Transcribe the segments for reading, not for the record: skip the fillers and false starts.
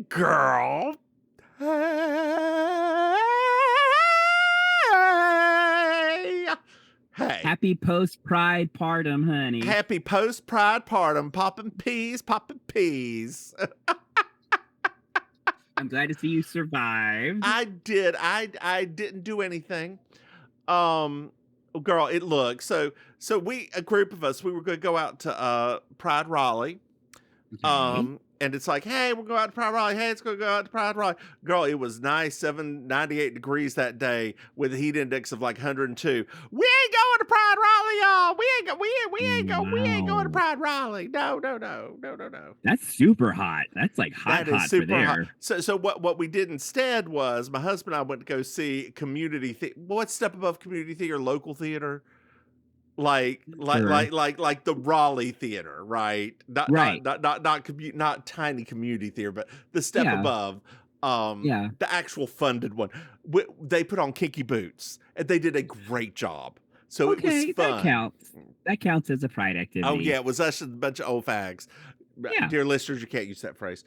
girl. Hey. Hey. Happy post-Pride partum, honey. Happy post-Pride partum. Popping peas, popping peas. I'm glad to see you survived. I did. I didn't do anything. Girl, it looked so a group of us, we were gonna go out to Pride Raleigh. Okay. And it's like, hey, we'll go out to Pride Raleigh. Hey, let's go out to Pride Raleigh. Girl, it was nice, 98 degrees that day with a heat index of like 102. We ain't going to Pride Raleigh, y'all. We ain't going to Pride Raleigh. No. That's super hot. That's like hot That is for there. hot. So what we did instead was my husband and I went to go see community theater. What's step above community theater? Local theater? Like the Raleigh theater, right? Not tiny community theater, but the step above, the actual funded one. They put on Kinky Boots, and they did a great job. So it was fun. That counts. That counts as a Pride activity. Oh yeah, it was us and a bunch of old fags. Yeah. Dear listeners, you can't use that phrase.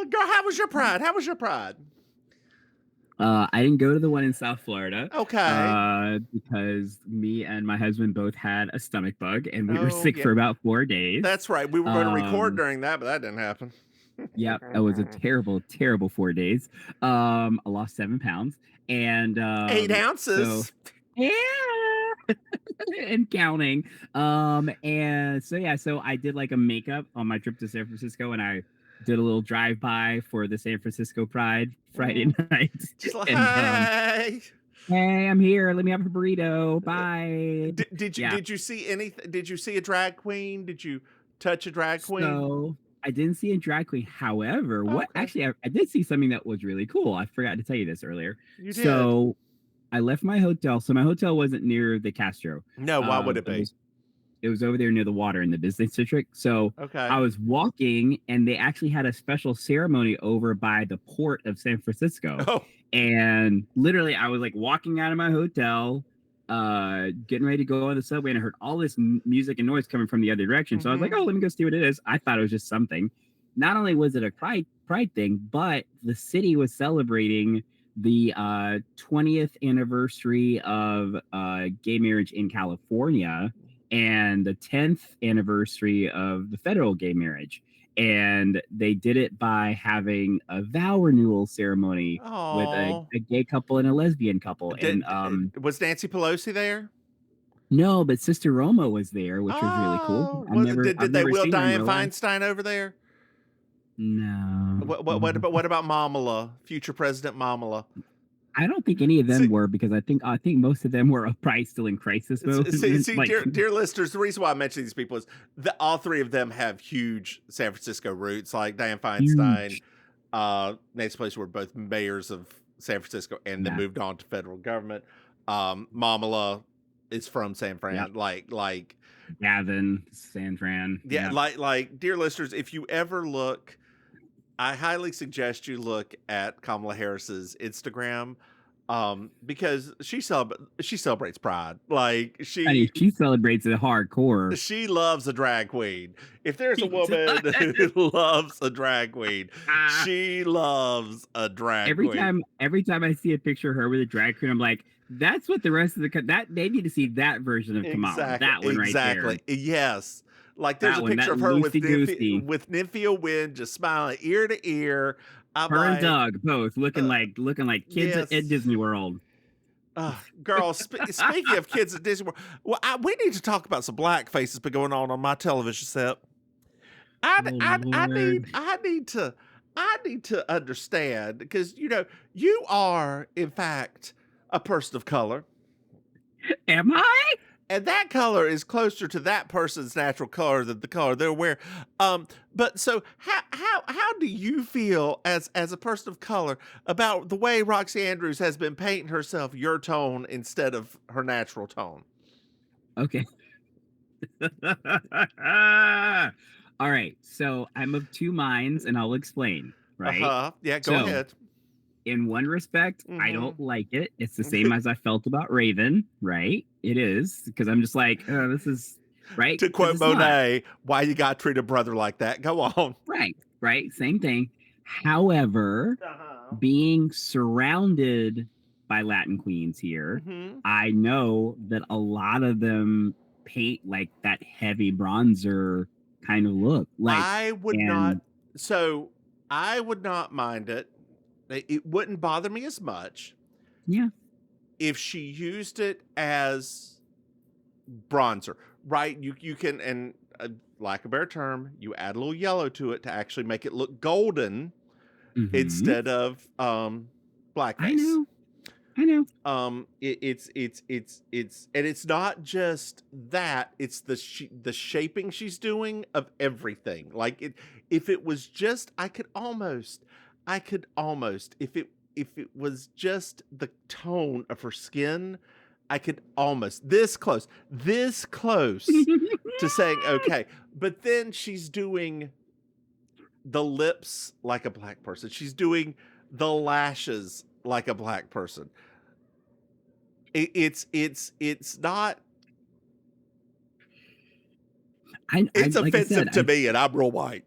Girl, how was your Pride? I didn't go to the one in South Florida. Okay. Because me and my husband both had a stomach bug and we were sick for about 4 days. That's right. We were going to record during that, but that didn't happen. Yep. It was a terrible, terrible 4 days. I lost 7 pounds and 8 ounces. Yeah. And counting. So I did like a makeup on my trip to San Francisco, and I did a little drive-by for the San Francisco Pride Friday night. Just like, hey, I'm here. Let me have a burrito. Bye. Did you see anything? Did you see a drag queen? Did you touch a drag queen? So I didn't see a drag queen. However, I did see something that was really cool. I forgot to tell you this earlier. You did. So I left my hotel. So my hotel wasn't near the Castro. No, why would it be? It was over there near the water in the business district. So I was walking, and they actually had a special ceremony over by the port of San Francisco. Oh. And literally, I was like walking out of my hotel, getting ready to go on the subway, and I heard all this music and noise coming from the other direction. So I was like, oh, let me go see what it is. I thought it was just something. Not only was it a pride thing, but the city was celebrating the 20th anniversary of gay marriage in California, and the 10th anniversary of the federal gay marriage. And they did it by having a vow renewal ceremony with a gay couple and a lesbian couple. Was Nancy Pelosi there? No, but Sister Roma was there, which was really cool. Did they will Dianne Feinstein over there? No. What about Mamala, future President Mamala? I don't think any of them were, because I think most of them were probably still in crisis mode. Dear listeners, the reason why I mention these people is that all three of them have huge San Francisco roots. Like Dianne Feinstein, Nancy Pelosi were both mayors of San Francisco, and then moved on to federal government. Mamala is from San Fran, like Gavin, San Fran. Yeah, like dear listeners, if you ever look, I highly suggest you look at Kamala Harris's Instagram, because she celebrates Pride. Like she celebrates it hardcore. She loves a drag queen. If there's a woman who loves a drag queen, she loves a drag queen. Every time I see a picture of her with a drag queen, I'm like, that's what the rest of they need to see that version of Kamala. That one right there. Exactly. Yes. Like there's a picture of her with Nymphia Wynn just smiling ear to ear. And Doug both looking like kids at Disney World. Girl, speaking of kids at Disney World, well, we need to talk about some blackface that's been going on my television set. I need to understand, because you are in fact a person of color. Am I? And that color is closer to that person's natural color than the color they're wearing. But so how do you feel as a person of color about the way Roxy Andrews has been painting herself your tone instead of her natural tone? Okay. All right. So I'm of two minds, and I'll explain. Right. Yeah. Go ahead. in one respect, I Mhm. don't like it. It's the same as I felt about Raven, right? It is, because I'm just like, oh, this is right. To 'Cause quote it's not. Monet, why you got to treat a brother like that? Go on. Right, same thing. However, Uh-huh. being surrounded by Latin queens here, Mm-hmm. I know that a lot of them paint like that heavy bronzer kind of look. Like, I would not. and So I would not mind it. It wouldn't bother me as much yeah, if she used it as bronzer, right? You can, and lack of a better term, you add a little yellow to it to actually make it look golden mhm. instead of I blackface. know, I know. It's and it's not just that, it's the shaping she's doing of everything. Like if it was just, I could almost, if it was just the tone of her skin, I could almost this close to saying okay. But then she's doing the lips like a black person. She's doing the lashes like a black person. It's not. I It's like I said, offensive to me, and I'm real white.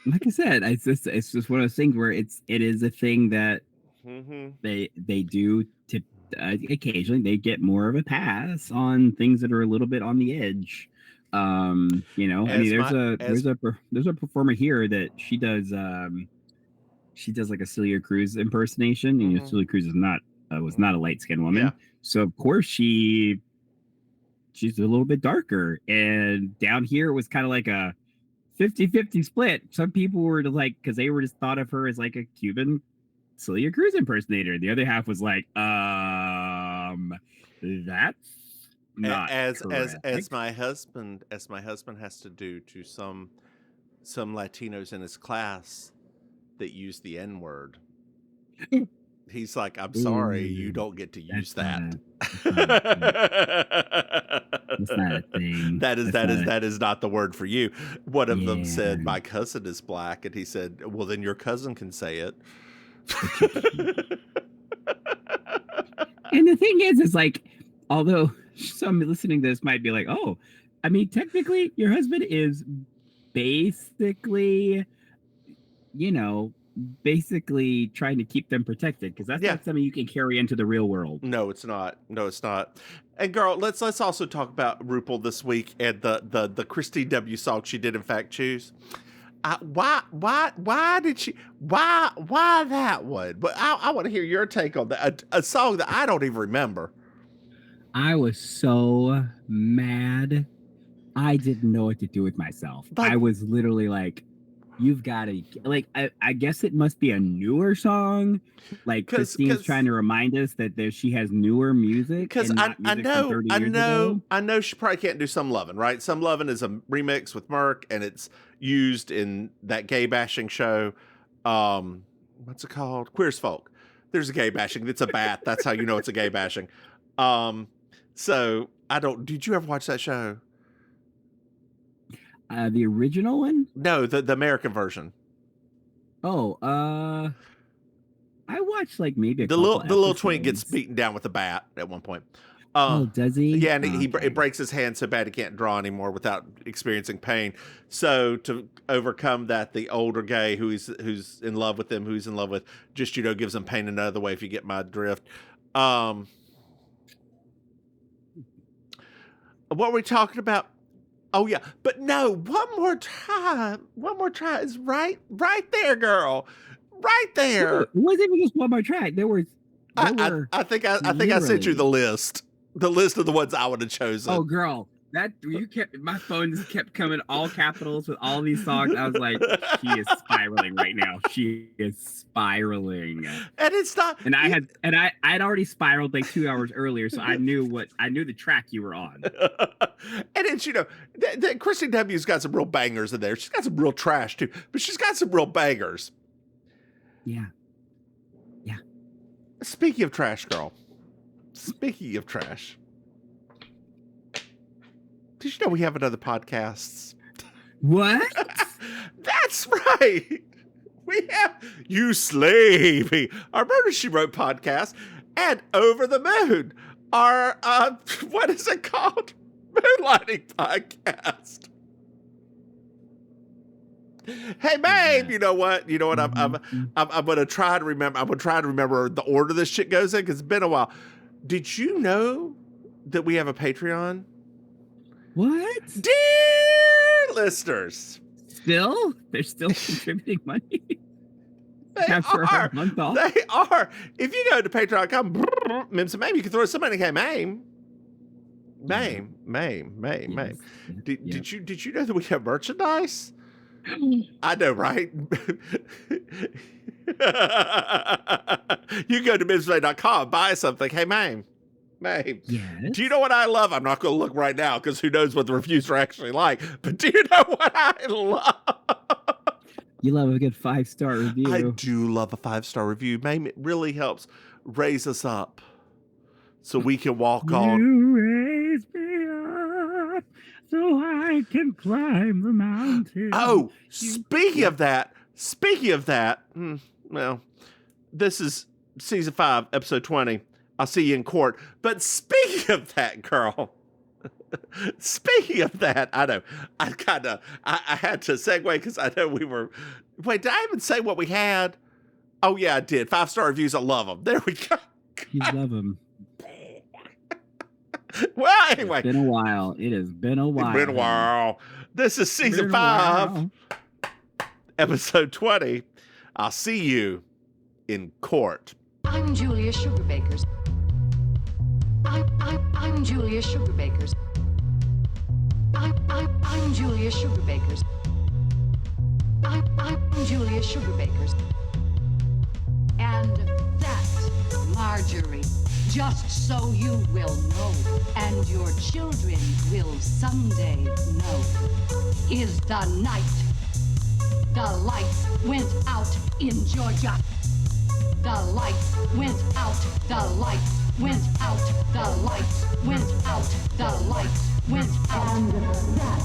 it's just one of those things where it is a thing that Mm-hmm. they do to occasionally they get more of a pass on things that are a little bit on the edge. You know, I mean, As my as there's a performer here that she does like a Celia Cruz impersonation. You know, mm-hmm. Celia Cruz is not was not a light skinned Yeah. woman, so of course she's a little bit darker, and down here it was kind of like a 50-50 split. Some people were like, because they were just thought of her as like a Cuban Celia Cruz impersonator. The other half was like, that's not correct. As my husband has to do to some Latinos in his class that use the N-word. He's like, I'm sorry, you don't get to use that. That's not a thing. That is not the word for you. One of them said, Yeah. my cousin is black, and he said, well, then your cousin can say it. And the thing is like, although some listening to this might be like, oh, I mean, technically your husband is basically, you know, basically trying to keep them protected, because that's Yeah. not something you can carry into the real world. No, it's not. No, it's not. And girl, let's also talk about RuPaul this week and the Christine W. song she did in fact choose. Why did she why that one? But I want to hear your take on that. A song that I don't even remember. I was so mad. I didn't know what to do with myself. Like, I was literally like, you've got to, like, I guess it must be a newer song. Like, Christine's trying to remind us that she has newer music. Because I know she probably can't do Some Lovin', right? Some Lovin' is a remix with Merc, and it's used in that gay bashing show. What's it called? Queer as Folk. There's a gay bashing. It's a bat. That's how you know it's a gay bashing. So I don't. Did you ever watch that show? The original one? No, the American version. Oh, I watched like maybe the little twink gets beaten down with a bat at one point. Does he? Yeah, and it breaks his hand so bad he can't draw anymore without experiencing pain. So to overcome that, the older gay who's in love with him, who's in love with, just gives him pain another way. If you get my drift. What were we talking about? Oh yeah, but no, one more try is right there, girl, right there. It wasn't even just one more track. I think I sent you the list of the ones I would have chosen. Oh, girl, my phone just kept coming all capitals with all these songs. I was like, she is spiraling right now. She is spiraling, and it's not. And I'd already spiraled like 2 hours earlier, so I knew the track you were on. And it's Christine W's got some real bangers in there. She's got some real trash too, but she's got some real bangers. Yeah. Speaking of trash, girl. Speaking of trash. Did you know we have another podcast? What? That's right. We have You Slay Me, our Murder, She Wrote podcast, and Over the Moon, our, what is it called? Moonlighting podcast. Hey, Maim, you know what? I'm gonna try to remember. I'm gonna try to remember the order this shit goes in because it's been a while. Did you know that we have a Patreon? What? Dear listeners, They're still contributing money. They After are. a month off. They are. If you go to patreon.com, Mims and Maim, you can throw somebody. Hey, Maim. Maim. Yes. Did you know that we have merchandise? I know, right? You go to MrMahaffey.com, buy something. Hey, Maim. Yes. Do you know what I love? I'm not going to look right now because who knows what the reviews are actually like. But do you know what I love? You love a good 5-star review. I do love a 5-star review. Maim, it really helps raise us up so we can walk on. You raise me up so I can climb the mountain. Oh, speaking of that, well, this is season 5, episode 20. I'll see you in court. But speaking of that, girl, speaking of that, I know, I had to segue because I know we were, wait, did I even say what we had? Oh, yeah, I did. 5-star reviews. I love them. There we go. You love them. Well, anyway. It's been a while. It has been a while. It's been a while. This is season 5, episode 20. I'll see you in court. I'm Julia Sugarbakers. I'm Julia Sugarbakers. I'm Julia Sugarbakers. I'm Julia Sugarbakers. And that's Marjorie. Just so you will know, and your children will someday know, is the night the lights went out in Georgia. The lights went out, the lights went out, the lights went out, the lights went out. And that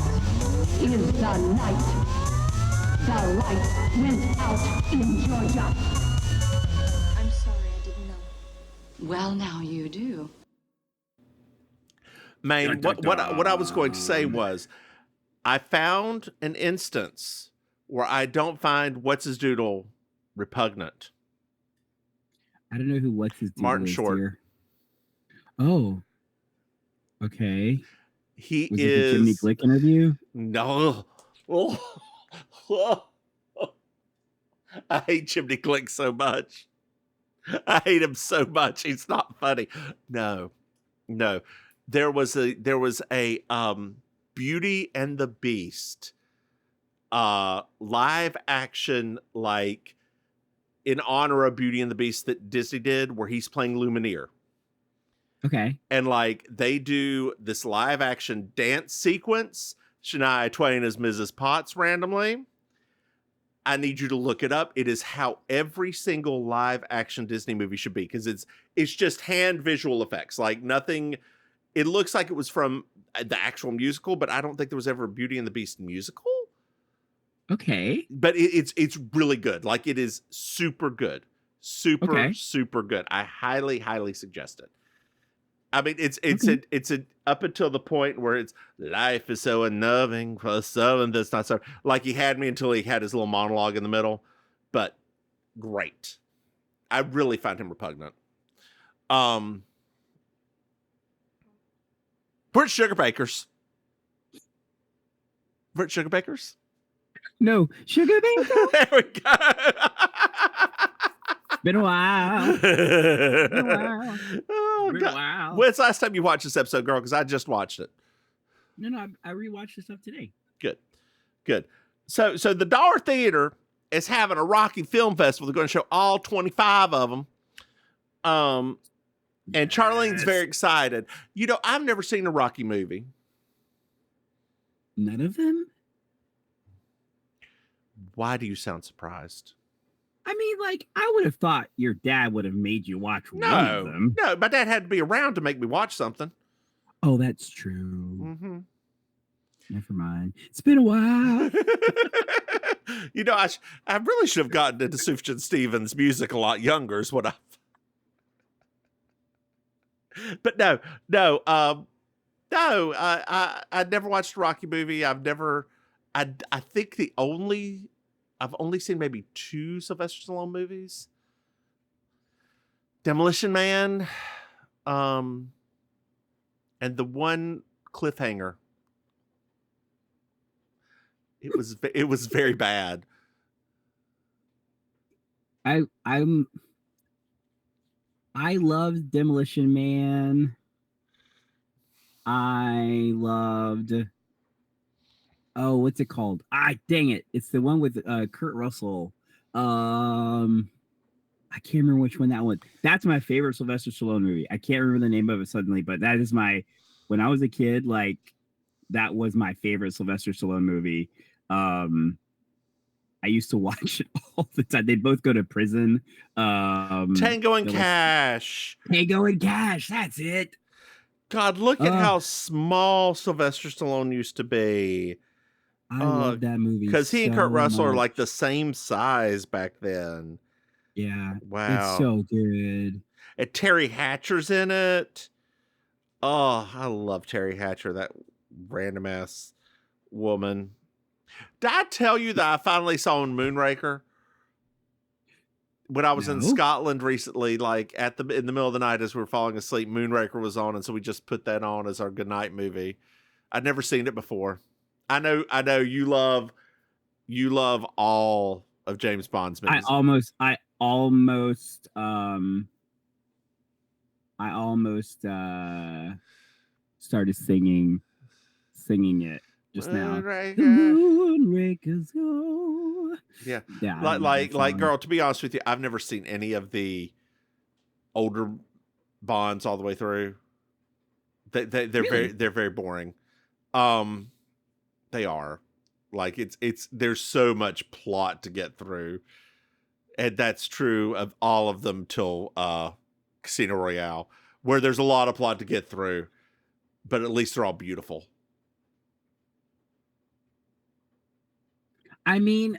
is the night the lights went out in Georgia. I'm sorry, I didn't know. Well, now you do. Maim, what I was going to say was, I found an instance where I don't find What's His Doodle repugnant. I don't know who What's His Doodle Martin is, Short. dear. Oh. Okay. He Was is... it the Jiminy Glick interview? No. I hate Jiminy Glick so much. I hate him so much. He's not funny. No. There was a Beauty and the Beast live action, like in honor of Beauty and the Beast that Disney did, where he's playing Lumineer. Okay. And like they do this live action dance sequence. Shania Twain as Mrs. Potts randomly. I need you to look it up. It is how every single live action Disney movie should be, because it's just hand visual effects. Like nothing. It looks like it was from the actual musical, but I don't think there was ever a Beauty and the Beast musical. Okay. But it's really good. Like it is super good. Super good. I highly suggest it. I mean, it's up until the point where it's life is so unnerving for so and that's not so. Like he had me until he had his little monologue in the middle, but great. I really find him repugnant. We're at Sugarbakers. We're at Sugarbakers. No, Sugar Baker. There we go. Been a while. Oh, Been a God. while. When's the last time you watched this episode, girl? Because I just watched it. No, I rewatched this stuff today. Good. So the Dollar Theater is having a Rocky Film Festival. They're going to show all 25 of them. And Charlene's very excited. You know, I've never seen a Rocky movie. None of them? Why do you sound surprised? I mean, like, I would have thought your dad would have made you watch one of them. No, my dad had to be around to make me watch something. Oh, that's true. Mm-hmm. Never mind. It's been a while. You know, I really should have gotten into Sufjan Stevens' music a lot younger. Is what I. But no. No, I never watched a Rocky movie. I've never. I think I've only seen maybe 2 Sylvester Stallone movies. Demolition Man, and the one Cliffhanger. It was very bad. I loved Demolition Man. I loved. Oh, what's it called? Dang it! It's the one with Kurt Russell. I can't remember which one that one. That's my favorite Sylvester Stallone movie. I can't remember the name of it suddenly, but that is when I was a kid, like that was my favorite Sylvester Stallone movie. I used to watch it all the time. They both go to prison. Tango and Cash. Tango and Cash. That's it. God, look at how small Sylvester Stallone used to be. I love that movie because he and Kurt Russell are much. like the same size back then. Yeah. Wow. It's so good. And Terry Hatcher's in it. Oh, I love Terry Hatcher, that random ass woman. Did I tell you that I finally saw Moonraker? When I was in Scotland recently, like in the middle of the night as we were falling asleep, Moonraker was on, and so we just put that on as our goodnight movie. I'd never seen it before. I know you love all of James Bond's movies. I almost started singing it just now. The Moonrakers go. Yeah. Like girl, to be honest with you, I've never seen any of the older Bonds all the way through. They're Really? very boring. They are. Like there's so much plot to get through. And that's true of all of them till Casino Royale, where there's a lot of plot to get through, but at least they're all beautiful. I mean,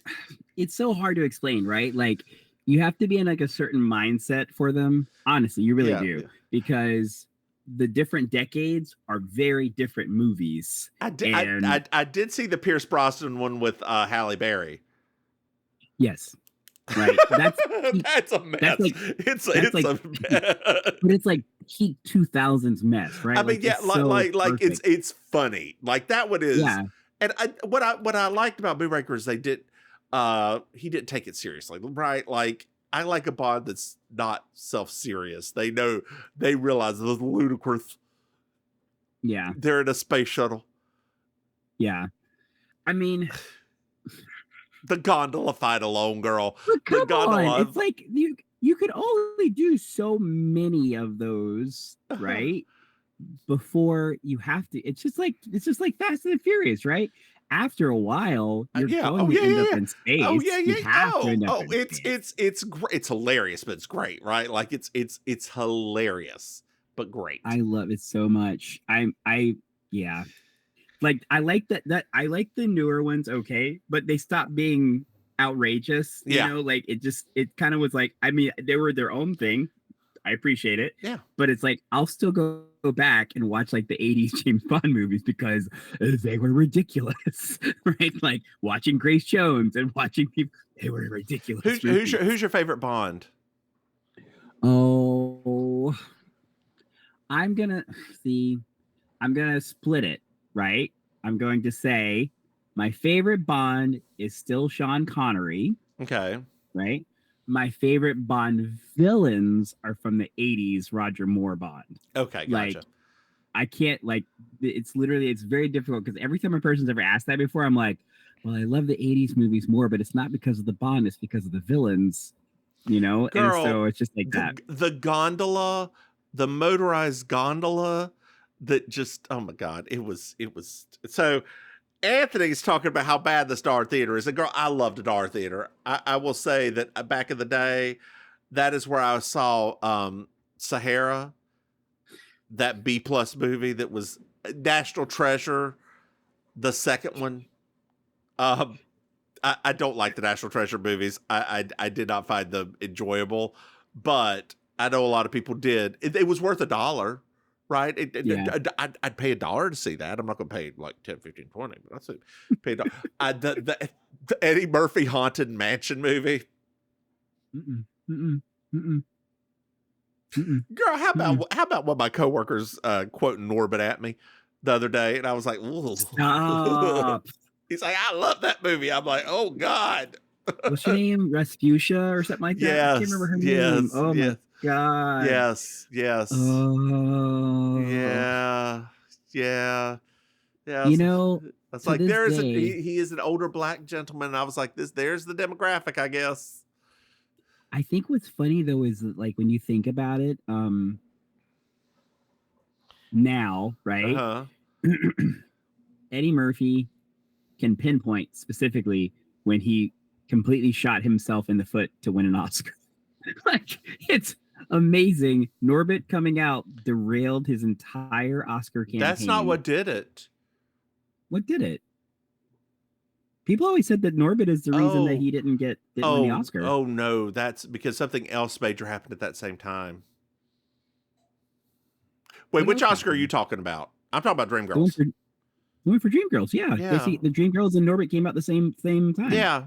it's so hard to explain, right? Like you have to be in like a certain mindset for them. Honestly, you really do. Yeah. Because the different decades are very different movies. I did see the Pierce Brosnan one with Halle Berry. Yes. Right. That's a mess. It's a mess. But it's like peak 2000s mess, right? I mean, it's funny. Like that one is. Yeah. And what I liked about Moonraker is he didn't take it seriously, right? Like I like a Bond that's not self-serious. They realize it's ludicrous. Yeah. They're in a space shuttle. Yeah. I mean, the gondola fight alone, girl. Come on. It's like you could only do so many of those, right? Before you have to. It's just like Fast and Furious, right? After a while, you're going to end up in space. Oh yeah. It's great. It's hilarious, but it's great, right? Like it's hilarious, but great. I love it so much. Yeah. Like I like that I like the newer ones, okay, but they stopped being outrageous. You know, like it kind of was like, I mean, they were their own thing. I appreciate it. Yeah. But it's like I'll still go back and watch like the 80s James Bond movies because they were ridiculous. Right? Like watching Grace Jones and watching people, they were ridiculous. Who's your favorite Bond? Oh, I'm gonna split it, right? I'm going to say my favorite Bond is still Sean Connery. Okay. Right? My favorite Bond villains are from the 80s Roger Moore Bond. Okay, gotcha. Like, I can't, like, it's very difficult because every time a person's ever asked that before, I'm like, well, I love the 80s movies more, but it's not because of the Bond, it's because of the villains, you know? Girl, and so it's just like that. The gondola, the motorized gondola that just, oh my God, it was, so Anthony's talking about how bad the Star Theater is. And girl, I love the Star Theater. I will say that back in the day, that is where I saw Sahara, that B+ movie that was National Treasure. The second one, I don't like the National Treasure movies. I did not find them enjoyable, but I know a lot of people did. It was worth $1, right? I'd pay $1 to see that. I'm not going to pay like 10, 15, 20, but I'd say pay $1. The Eddie Murphy Haunted Mansion movie. Girl, how about one of my coworkers quoting Norbit at me the other day, and I was like, ooh. Stop. He's like, I love that movie. I'm like, oh God. What's her name? Rasputia or something like that? Yes, I can't remember her name. Oh my God. Yes. Oh. Yeah. You know, it's like he is an older black gentleman. And I was like, there's the demographic, I guess. I think what's funny though is that, like, when you think about it, now, right? Uh-huh. Eddie Murphy can pinpoint specifically when he completely shot himself in the foot to win an Oscar. Like, it's amazing. Norbit coming out derailed his entire Oscar campaign. That's not what did it. What did it? People always said that Norbit is the reason that he didn't win the Oscar. Oh no, that's because something else major happened at that same time. Wait, which Oscar are you talking about? I'm talking about Dreamgirls. The one for Dreamgirls, yeah. The Dreamgirls and Norbit came out the same time. Yeah.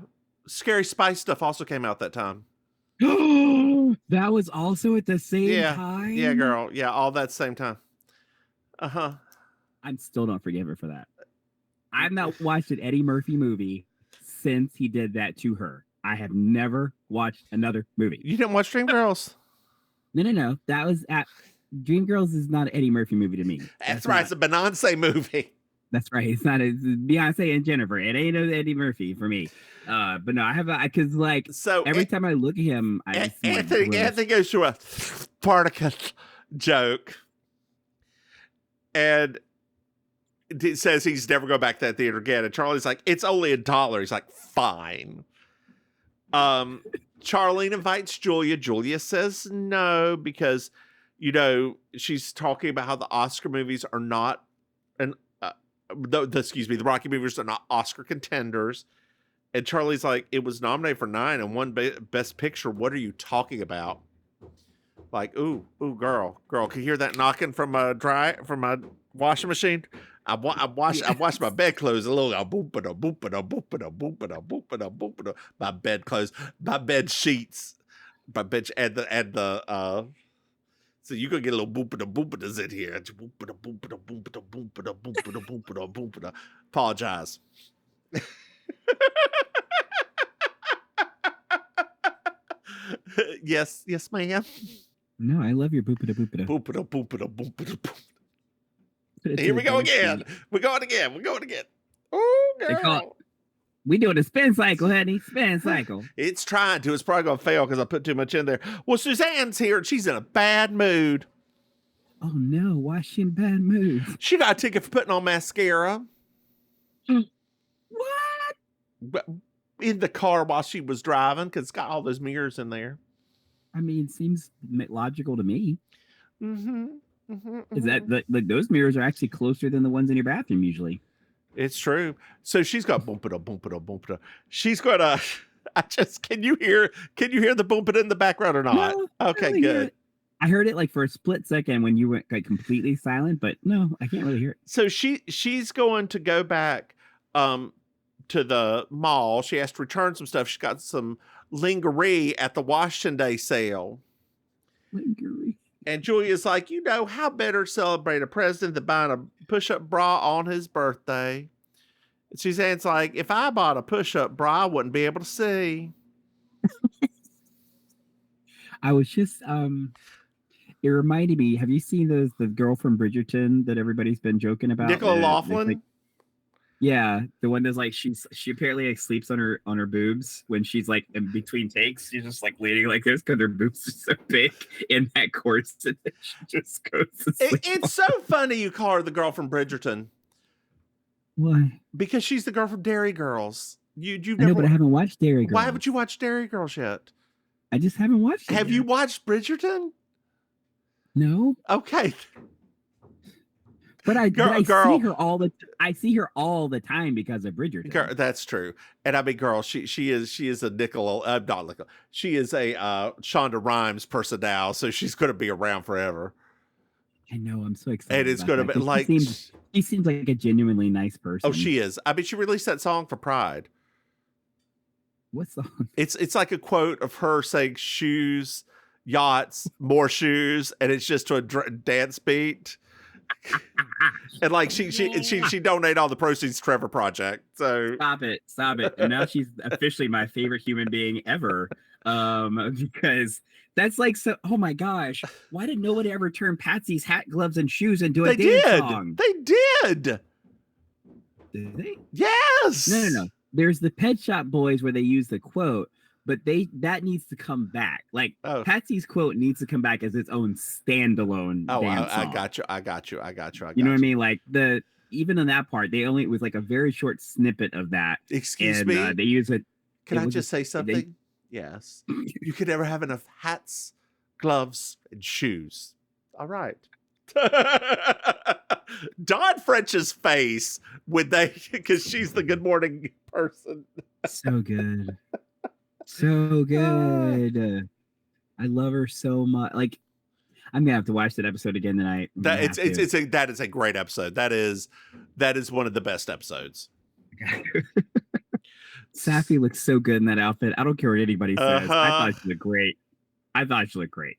Scary Spice stuff also came out that time. That was also at the same time? Yeah, girl. Yeah, all that same time. Uh-huh. I still don't forgive her for that. I've not watched an Eddie Murphy movie since he did that to her. I have never watched another movie. You didn't watch Dreamgirls? No. That was Dreamgirls is not an Eddie Murphy movie to me. That's right. It's a Beyonce movie. That's right. It's not Beyonce and Jennifer. It ain't Eddie Murphy for me. But no, I have because like every time I look at him, Anthony goes through a Spartacus joke, and it says he's never going back to that theater again. And Charlie's like, it's only $1. He's like, fine. Charlene invites Julia. Julia says no because, she's talking about how the Oscar movies are not the Rocky movies are not Oscar contenders. And Charlie's like, it was nominated for 9 and won Best Picture. What are you talking about? Like, ooh, girl, can you hear that knocking from a washing machine? I washed my bedclothes a little. My bedclothes, my bed sheets, my bed and the. So you gonna get a little boopada in here. Apologize. Yes, ma'am. No, I love your boopada. Here we go again. We're going again. Oh, girl. We doing a spin cycle, honey. Spin cycle. It's trying to. It's probably going to fail because I put too much in there. Well, Suzanne's here and she's in a bad mood. Oh, no. Why is she in bad mood? She got a ticket for putting on mascara. What? In the car while she was driving because it's got all those mirrors in there. I mean, seems logical to me. Mm-hmm. Is that like those mirrors are actually closer than the ones in your bathroom usually? It's true. So she's got boom-pa-da. She's got a. Can you hear the boom-pa-da in the background or not? No, okay, good. I heard it like for a split second when you went like completely silent, but no, I can't really hear it. So she's going to go back to the mall. She has to return some stuff. She's got some lingerie at the Washington Day sale. Lingerie. And Julia's like, how better celebrate a president than buying a push-up bra on his birthday? And Suzanne's like, if I bought a push-up bra, I wouldn't be able to see. I was just, it reminded me, have you seen the girl from Bridgerton that everybody's been joking about? Nicola Laughlin? Yeah, the one that's like she apparently like sleeps on her boobs when she's like in between takes. She's just like leaning like this because her boobs are so big in that corset that she just goes to sleep. It's so funny you call her the girl from Bridgerton. Why? Because she's the girl from Dairy Girls. I know, but I haven't watched Dairy Girls. Why haven't you watched Dairy Girls yet? I just haven't watched it. Have you watched Bridgerton? No. Okay. But I girl, see her all the time because of Bridgerton. girl, that's true. And I mean, girl, she is a not Nickel. She is a Shonda Rhimes person now, so she's going to be around forever. I know. I'm so excited. And it's going to be like she seems like a genuinely nice person. Oh, she is. I mean, she released that song for Pride. What song? It's like a quote of her saying shoes, yachts, more shoes, and it's just to a dance beat. And like she donated all the proceeds to Trevor Project. So stop it. And now she's officially my favorite human being ever. Because that's like so. Oh my gosh! Why did nobody ever turn Patsy's hat, gloves, and shoes into a dance song? They did. Did they? Yes. No. There's the Pet Shop Boys where they use the quote, but that needs to come back. Like Patsy's quote needs to come back as its own standalone. Dance song. I got you. You know what I mean? Like even in that part, it was like a very short snippet of that. Excuse me. They use it. Can I just say something? Yes. You could never have enough hats, gloves, and shoes. All right. Dawn French's face because she's the good morning person. So good. So good. I love her so much. Like, I'm gonna have to watch that episode again tonight. That is a great episode. That is one of the best episodes. Safi looks so good in that outfit. I don't care what anybody says. I thought she looked great.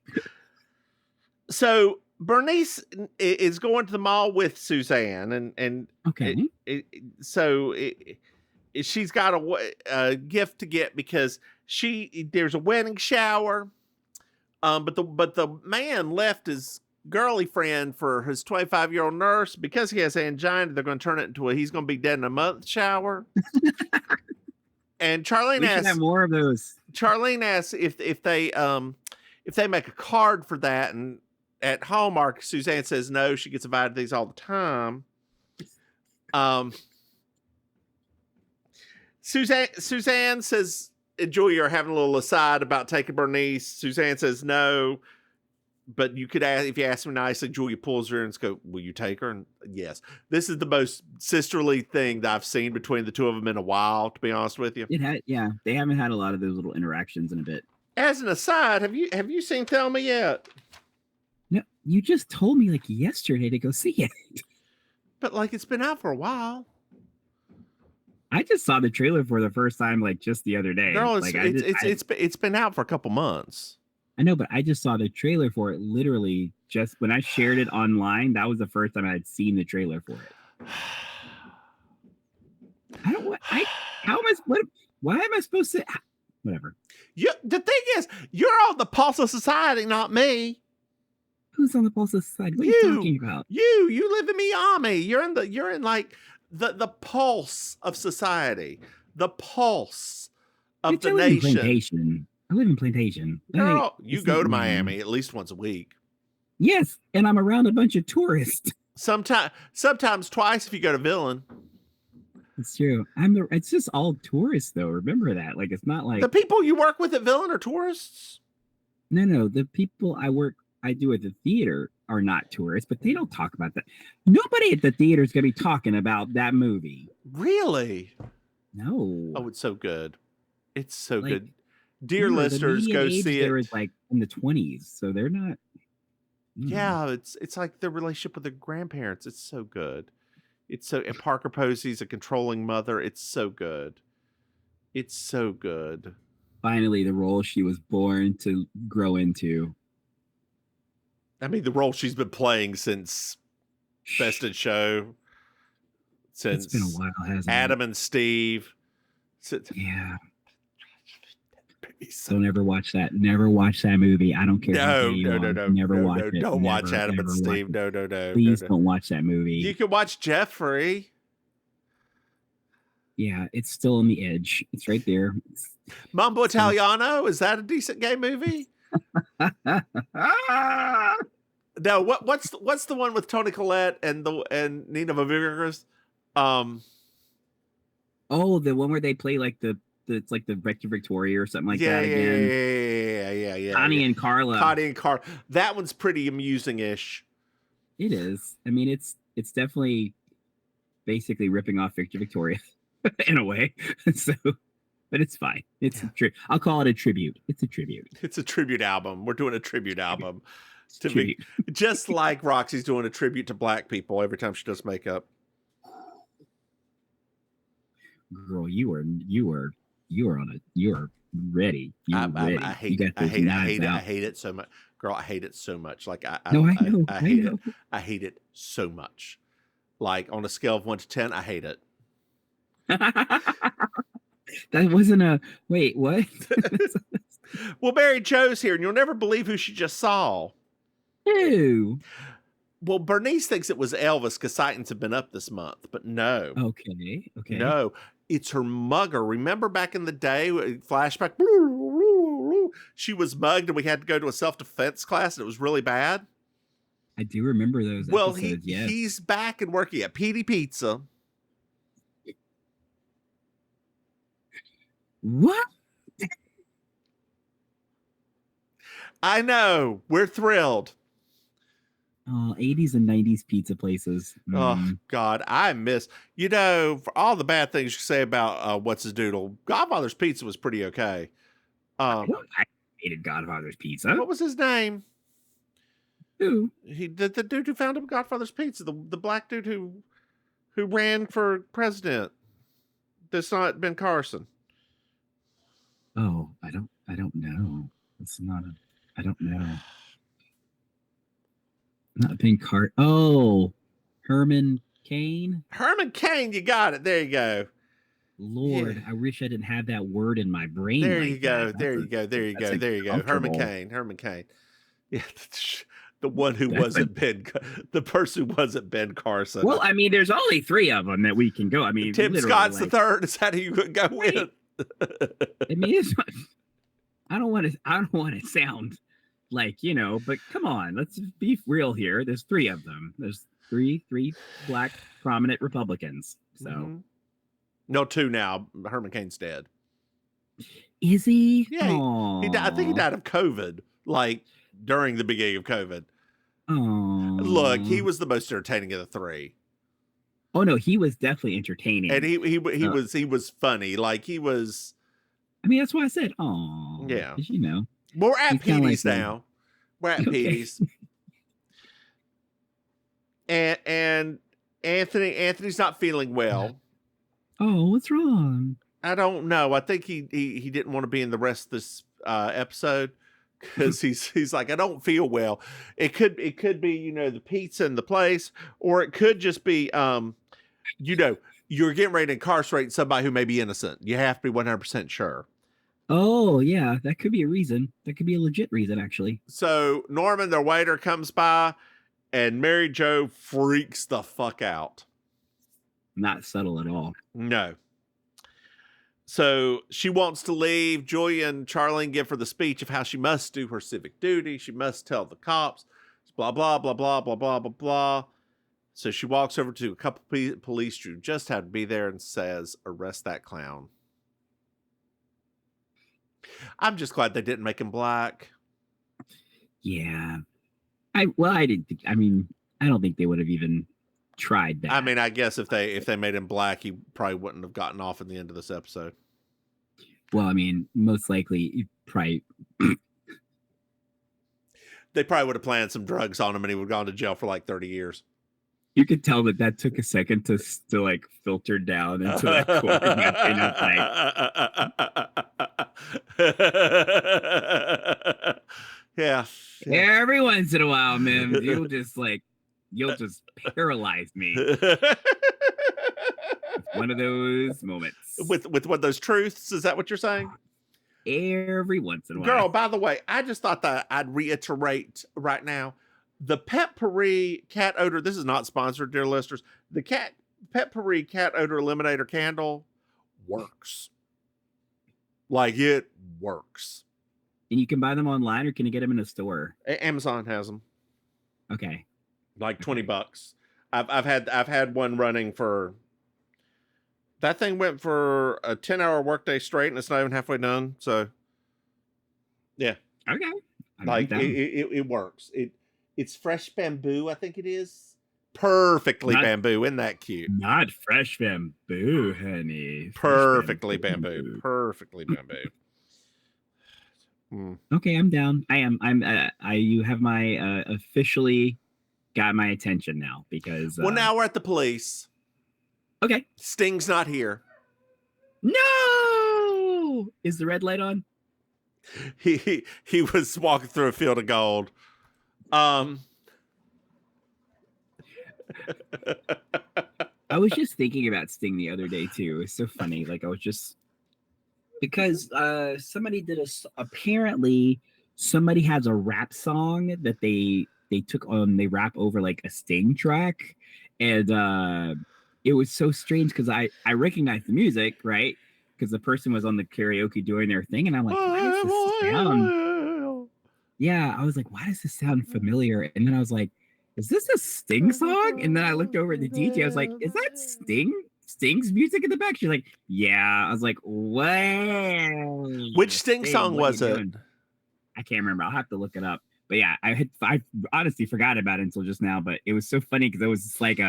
So Bernice is going to the mall with Suzanne, and okay. She's got a gift to get because there's a wedding shower, but the man left his girly friend for his 25-year-old nurse because he has angina. They're going to turn it into he's going to be dead in a month shower. And Charlene asks, have more of those. Charlene asks if they make a card for that, and at Hallmark, Suzanne says no. She gets invited to these all the time. Suzanne says, and Julia are having a little aside about taking Bernice. Suzanne says no, but you could ask, if you ask me nicely, Julia pulls her and goes, will you take her? And yes, this is the most sisterly thing that I've seen between the two of them in a while, to be honest with you. They haven't had a lot of those little interactions in a bit. As an aside, have you seen Thelma yet? No, you just told me like yesterday to go see it. But like it's been out for a while. I just saw the trailer for the first time like just the other day. Girl, it's been out for a couple months. I know, but I just saw the trailer for it literally just when I shared it online. That was the first time I had seen the trailer for it. Why am I supposed to? Whatever. The thing is, you're on the pulse of society, not me. Who's on the pulse of society? What are you talking about? You live in Miami. You're in like the pulse of society, the pulse of the nation. I live in Plantation. Girl, you go to Miami at least once a week. Yes, and I'm around a bunch of tourists. Sometimes twice if you go to Villain. It's true. It's just all tourists though. Remember that. Like it's not like the people you work with at Villain are tourists. No. The people I do at the theater are not tourists, but they don't talk about that. Nobody at the theater is going to be talking about that movie. Really? No. Oh, it's so good. It's so good. Dear listeners, go see it. There was like in the 20s, so they're not. Yeah, it's like their relationship with their grandparents. It's so good. And Parker Posey's a controlling mother. It's so good. It's so good. Finally, the role she was born to grow into. I mean, the role she's been playing since Best in Show. Since it's been a while, hasn't it? Adam and Steve. Yeah. Don't ever watch that. Never watch that movie. I don't care. No. Never watch it. Don't watch Adam and Steve. No. Please don't watch that movie. You can watch Jeffrey. Yeah, it's still on the edge. It's right there. Mambo Italiano. Is that a decent gay movie? No. What's the one with Toni Collette and Nina Vargas? Oh, the one where they play like it's like the Rector Victoria or something like that again. Yeah. Connie and Carla. That one's pretty amusing-ish. It is. I mean, it's it's definitely basically ripping off Victor Victoria in a way. So, but it's fine. It's I'll call it a tribute. It's a tribute. It's a tribute album. We're doing a tribute album to me, just like Roxy's doing a tribute to black people every time she does makeup. Girl, you are ready. Ready. I hate it. I hate it so much. Girl, I hate it so much. Like I hate it. I hate it so much. Like on a scale of 1 to 10, I hate it. That wasn't a wait, what? Well, Mary Jo's here, and you'll never believe who she just saw. Ew. Well, Bernice thinks it was Elvis because sightings have been up this month, but no. Okay. No, it's her mugger. Remember back in the day, flashback, she was mugged and we had to go to a self-defense class and it was really bad. I do remember those episodes, yes. He's back and working at Petey Pizza. What? I know. We're thrilled. Oh, 80s and 90s pizza places. Oh, God. I miss, for all the bad things you say about What's His Doodle, Godfather's Pizza was pretty okay. I hated Godfather's Pizza. What was his name? Who? The dude who founded Godfather's Pizza, the black dude who ran for president. That's not Ben Carson. Oh, I don't know. It's not I don't know. Not Ben Cart. Oh, Herman Cain. Herman Cain, you got it. There you go. Lord, yeah. I wish I didn't have that word in my brain. There like you go. That. There you go. There you go. There you go. Herman Cain. Yeah, the one who wasn't the person who wasn't Ben Carson. Well, I mean, there's only 3 of them that we can go. I mean, Tim Scott's the third. Is that who you could go with? I mean, I don't want to sound like, but come on, let's be real here. There's 3 of them. There's three black prominent Republicans. So no, 2 now. Herman Cain's dead. Is he? Yeah, he died. I think he died of COVID, like during the beginning of COVID. Oh, look, he was the most entertaining of the 3. Oh no, he was definitely entertaining, and he was funny. Like he was. I mean, that's why I said, oh, yeah. Well, we're at Petey's now. We're at Petey's. And Anthony's not feeling well. Oh, what's wrong? I don't know. I think he didn't want to be in the rest of this episode because he's like, I don't feel well. It could be, the pizza in the place, or it could just be you're getting ready to incarcerate somebody who may be innocent. You have to be 100% sure. Oh, yeah, that could be a reason. That could be a legit reason, actually. So Norman, their waiter, comes by, and Mary Jo freaks the fuck out. Not subtle at all. No. So she wants to leave. Julia and Charlene give her the speech of how she must do her civic duty. She must tell the cops, blah, blah, blah, blah, blah, blah, blah, blah. So she walks over to a couple police who just had to be there and says, arrest that clown. I'm just glad they didn't make him black. Yeah. I don't think they would have even tried that. I mean, I guess if they made him black, he probably wouldn't have gotten off in the end of this episode. Well, I mean, most likely, probably. They probably would have planted some drugs on him and he would have gone to jail for like 30 years. You could tell that took a second to like filter down into that yeah. Every once in a while, Mims, you'll just paralyze me. It's one of those moments. With one of those truths, is that what you're saying? Every once in a while. Girl, by the way, I just thought that I'd reiterate right now. The Pet Pourri cat odor, this is not sponsored, dear listeners. The Pet Pourri cat odor eliminator candle works. Like, it works. And you can buy them online, or can you get them in a store? Amazon has them. Okay. Like $20. I've had one running for, that thing went for a 10-hour workday straight, and it's not even halfway done. So, yeah. Okay. Like it works. It's fresh bamboo, I think it is. Perfectly bamboo. Isn't that cute? Not fresh bamboo, honey. Perfectly bamboo. Perfectly bamboo. Okay, I'm down. You have my officially got my attention now because. Well, now we're at the police. Okay. Sting's not here. No! Is the red light on? He was walking through a field of gold. I was just thinking about Sting the other day too. It's so funny. Like I was just because somebody did apparently somebody has a rap song that they took on, they rap over like a Sting track, and it was so strange because I recognized the music, right? Because the person was on the karaoke doing their thing, and I'm like, why does this sound? Yeah, I was like, why does this sound familiar? And then I was like, is this a Sting song? And then I looked over at the DJ. I was like, is that Sting? Sting's music in the back? She's like, yeah. I was like, wow. Which Sting song was it? I can't remember. I'll have to look it up. But yeah, I honestly forgot about it until just now. But it was so funny because it was just like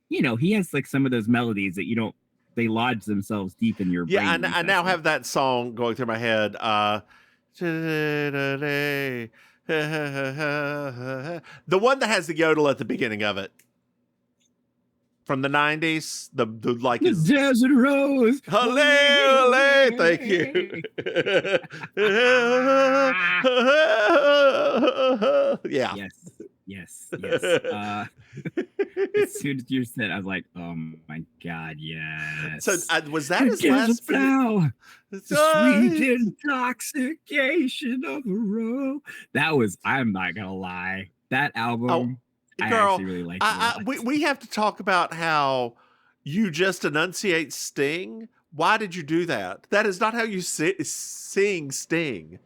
he has like some of those melodies that they lodge themselves deep in your brain. Yeah, I now have that song going through my head. The one that has the yodel at the beginning of it. From the 90s, the Desert Rose. Hallelujah, thank you. Yeah. Yes. As soon as you said, I was like, oh my God, yes. So was that his last flower? The sweet intoxication of a rose. That was, I'm not gonna lie, that album. I actually really liked it. We have to talk about how you just enunciate Sting. Why did you do that? That is not how you sing Sting.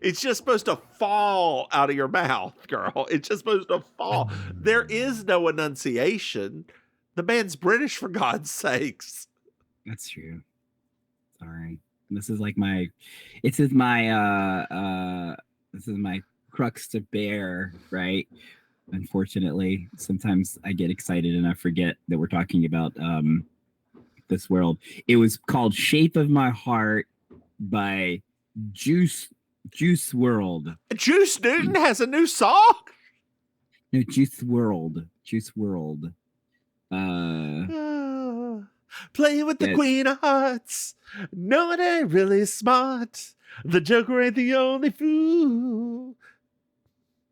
It's just supposed to fall out of your mouth, girl. It's just supposed to fall. There is no enunciation. The man's British, for God's sakes. That's true. Sorry. This is like my crux to bear, right? Unfortunately, sometimes I get excited and I forget that we're talking about this world. It was called "Shape of My Heart" by Juice WRLD. Juice Newton has a new song? No, Juice WRLD. Playing with the Queen of Hearts. No one ain't really smart. The Joker ain't the only fool.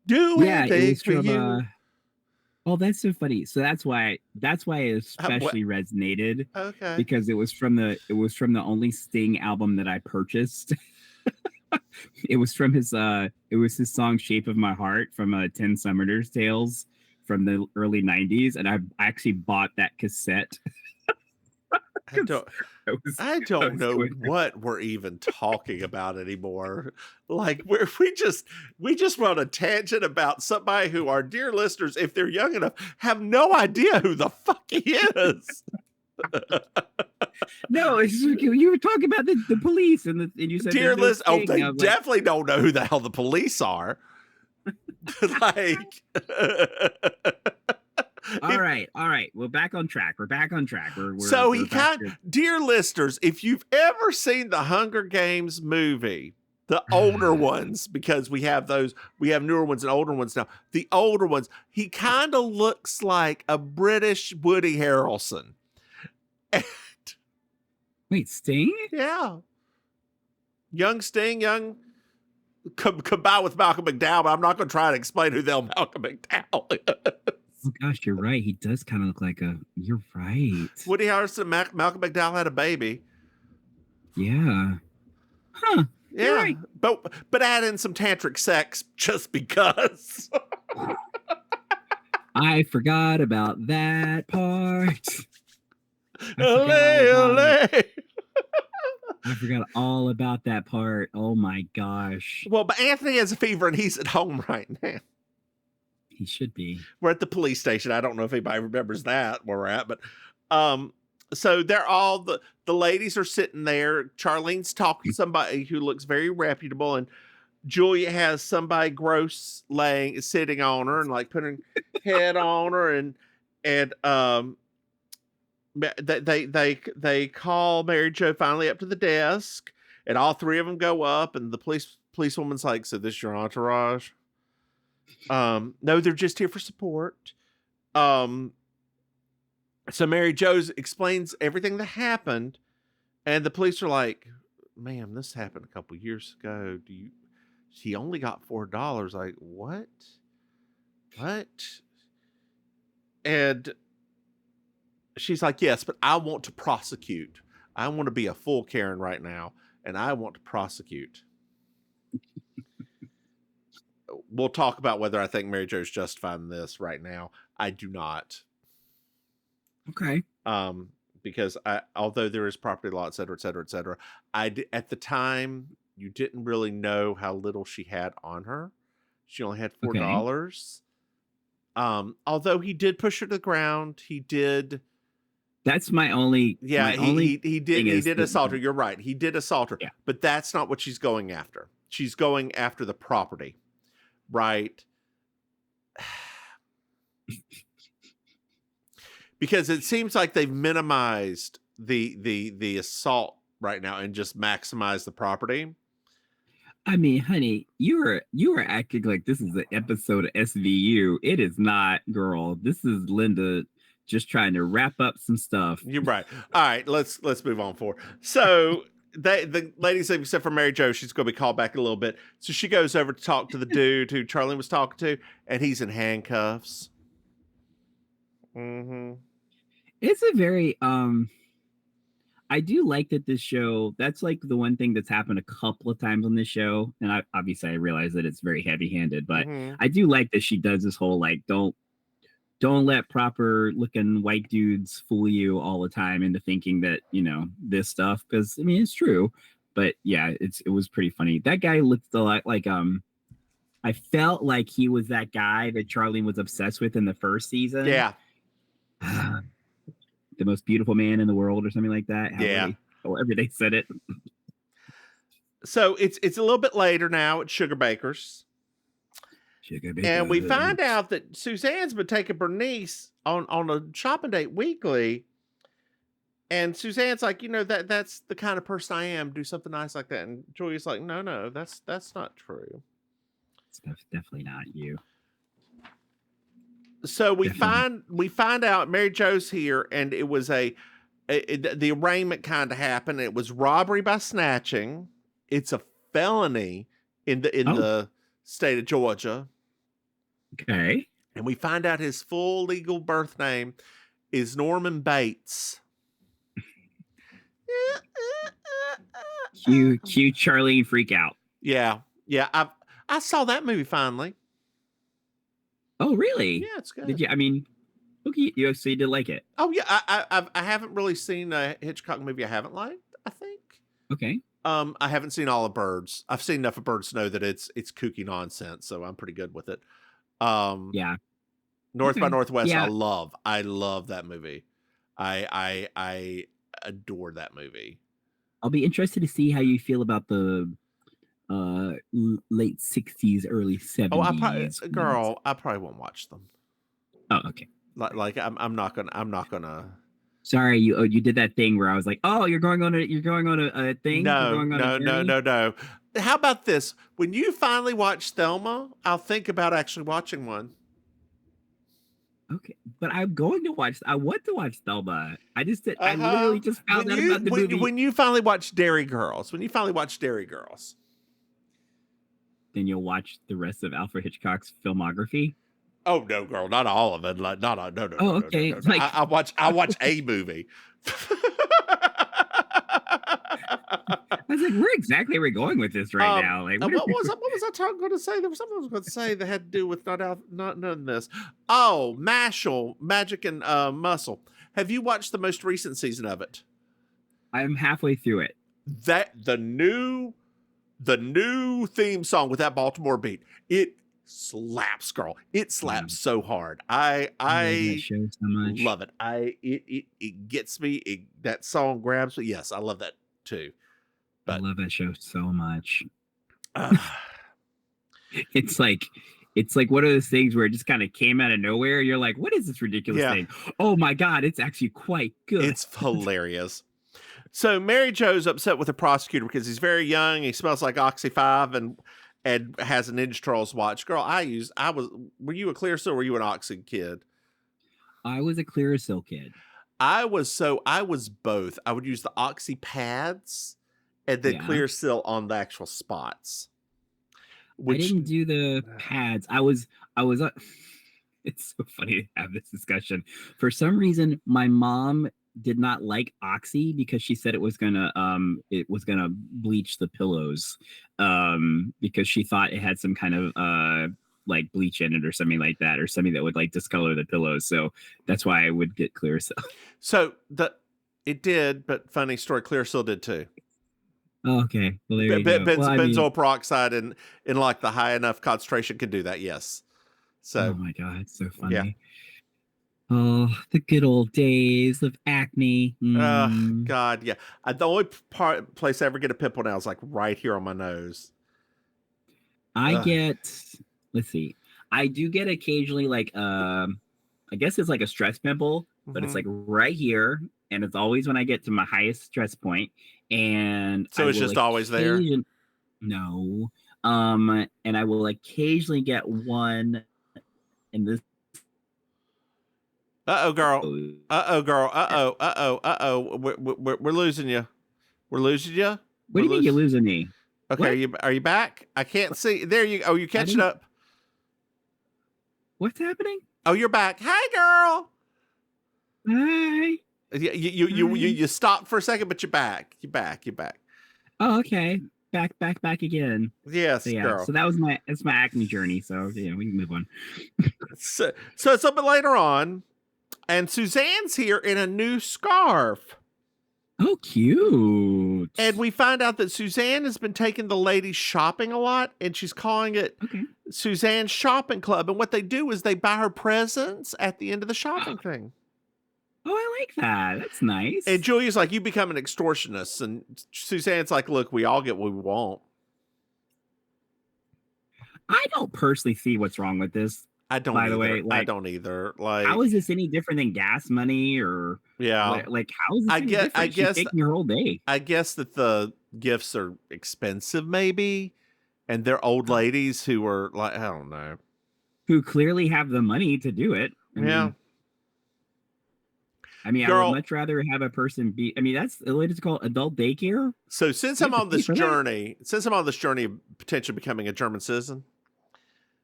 Do anything for you. Oh, that's so funny. So that's why it especially resonated. Okay. Because it was from the only Sting album that I purchased. It was from his song "Shape of My Heart" from 10 Summer's Tales from the early 90s, and I actually bought that cassette. I don't know what we're even talking about anymore. Like we just went on a tangent about somebody who our dear listeners, if they're young enough, have no idea who the fuck he is. No, you were talking about the police and you said, dear listeners, they definitely don't know who the hell the police are. Like. All right. We're back on track. Dear listeners, if you've ever seen the Hunger Games movie, the older ones, because we have newer ones and older ones now. The older ones, he kind of looks like a British Woody Harrelson. Wait, Sting? Yeah. Young Sting, combined with Malcolm McDowell, but I'm not going to try to explain who the hell Malcolm McDowell is. Oh gosh, you're right. He does kind of look like you're right. Woody Harrelson, Malcolm McDowell had a baby. Yeah. Huh. Yeah. Right. But add in some tantric sex just because. I forgot about that part. I forgot all about that part. Oh my gosh. Well, but Anthony has a fever and he's at home right now. He should be. We're at the police station. I don't know if anybody remembers that where we're at, but so they're all the ladies are sitting there. Charlene's talking to somebody who looks very reputable, and Julia has somebody gross sitting on her and like putting head on her, and they call Mary Jo finally up to the desk, and all three of them go up, and the policewoman's like, "So this your entourage?" No, they're just here for support. So Mary Jo explains everything that happened, and the police are like, "Ma'am, this happened a couple years ago. She only got $4." Like, what? And she's like, "Yes, but I want to prosecute. I want to be a full Karen right now, and I want to prosecute." We'll talk about whether I think Mary Jo's justified in this right now. I do not. Okay. Because although there is property law, et cetera, et cetera, et cetera, at the time, you didn't really know how little she had on her. She only had $4. Although he did push her to the ground. He did. That's my only. Yeah, he did assault her. You're right. He did assault her. Yeah. But that's not what she's going after. She's going after the property. Right. Because it seems like they've minimized the assault right now and just maximized the property. I mean, honey, you were acting like this is an episode of SVU. It is not, girl. This is Linda just trying to wrap up some stuff. You're right. All right, let's move on forward. So the ladies, except for Mary Jo, she's going to be called back a little bit. So she goes over to talk to the dude who Charlene was talking to, and he's in handcuffs. Mm-hmm. It's a very I do like that this show, that's like the one thing that's happened a couple of times on this show, and obviously I realize that it's very heavy-handed, but I do like that she does this whole like don't let proper looking white dudes fool you all the time into thinking that, you know, this stuff, because I mean it's true, but yeah, it was pretty funny. That guy looked a lot like I felt like he was that guy that Charlene was obsessed with in the first season. Yeah. The most beautiful man in the world or something like that. However they said it. So it's a little bit later now at Sugar Baker's. And we find out that Suzanne's been taking Bernice on a shopping date weekly. And Suzanne's like, you know, that's the kind of person I am. Do something nice like that. And Julia's like, no, that's not true. It's definitely not you. So we find out Mary Jo's here, and it was the arraignment kind of happened. It was robbery by snatching. It's a felony in the state of Georgia. Okay. And we find out his full legal birth name is Norman Bates. Cue Charlene freak out. Yeah. I saw that movie finally. Oh, really? Yeah, it's good. Did you? I mean, okay, so you did like it? Oh yeah, I haven't really seen a Hitchcock movie I haven't liked. I think. Okay. I haven't seen all of Birds. I've seen enough of Birds to know that it's kooky nonsense, so I'm pretty good with it. Yeah. North by Northwest, yeah. I love that movie. I adore that movie. I'll be interested to see how you feel about the late 60s, early 70s. Oh, I probably won't watch them. Oh, okay. Like I'm not gonna. Sorry, you did that thing where I was like, oh, you're going on a thing. No. How about this? When you finally watch Thelma, I'll think about actually watching one. Okay, but I want to watch Thelma. I literally just found out about the movie. When you finally watch Dairy Girls. Then you'll watch the rest of Alfred Hitchcock's filmography. Oh no, girl, not all of it. No. Oh, okay. No. I watch a movie. I was like, where exactly are we going with this right now? Like, what was I going to say? There was something I was going to say that had to do with not none of this. Oh, Mashal, Magic and Muscle. Have you watched the most recent season of it? I'm halfway through it. The new theme song with that Baltimore beat, it slaps, girl. It slaps so hard. I that show so much. Love it. It gets me. That song grabs me. Yes, I love that too. But I love that show so much. It's like one of those things where it just kind of came out of nowhere. You're like, what is this ridiculous thing? Oh my God, it's actually quite good. It's hilarious. So Mary Jo's upset with the prosecutor because he's very young. He smells like Oxy 5 and has a Ninja Turtles watch. Girl, were you a Clearasil or were you an Oxy kid? I was a Clearasil kid. I was both. I would use the Oxy pads and then Clearasil on the actual spots. I didn't do the pads. I was it's so funny to have this discussion. For some reason, my mom did not like Oxy because she said it was gonna bleach the pillows, because she thought it had some kind of like bleach in it or something like that, or something that would like discolor the pillows. So that's why I would get Clearasil. So it did, but funny story, Clearasil did too. Oh, okay. Well, there you go. Benzoyl peroxide in like the high enough concentration can do that. Yes. So. Oh my God, it's so funny. Yeah. Oh, the good old days of acne. God, yeah. The only place I ever get a pimple now is like right here on my nose. Let's see. I do get occasionally like I guess it's like a stress pimple, but it's like right here, and it's always when I get to my highest stress point. And so it's just always there. No. And I will occasionally get one in this. Girl. We're losing you. We're losing you. What do you mean you're losing me? Okay, are you back? I can't see. There you go. Oh, you catching up. What's happening? Oh, you're back. Hi, girl. Hi. You stopped for a second, but you're back. You're back. Oh, okay. Back again. Yes, so, girl. So that's my acne journey. So yeah, we can move on. so it's a bit later on, and Suzanne's here in a new scarf. Oh, cute. And we find out that Suzanne has been taking the ladies shopping a lot, and she's calling it Suzanne's Shopping Club. And what they do is they buy her presents at the end of the shopping thing. Oh, I like that. That's nice. And Julia's like, you become an extortionist. And Suzanne's like, look, we all get what we want. I don't personally see what's wrong with this. I don't. By the way, like, I don't either. Like, how is this any different than gas money or? Yeah. Like, how is this any different? I guess she's taking her whole day. I guess that the gifts are expensive, maybe, and they're old ladies who are like, I don't know, who clearly have the money to do it. I mean, girl, I would much rather have a person be. I mean, that's what it's called, adult daycare. So since I'm on this journey, of potentially becoming a German citizen.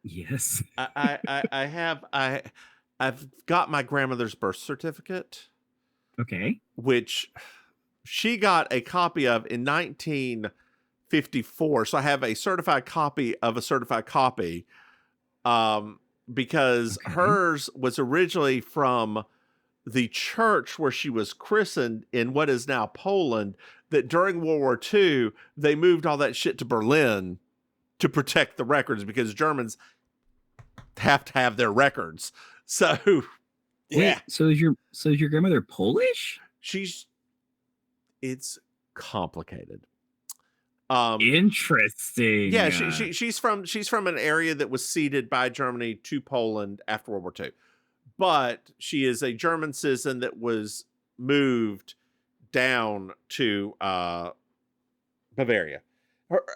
Yes. I've got my grandmother's birth certificate. Okay. Which she got a copy of in 1954. So I have a certified copy of a certified copy. Because hers was originally from the church where she was christened in what is now Poland, that during World War II, they moved all that shit to Berlin to protect the records because Germans have to have their records. So, yeah. Wait, so is your grandmother Polish? It's complicated. Interesting. Yeah, she's from an area that was ceded by Germany to Poland after World War II. But she is a German citizen that was moved down to Bavaria.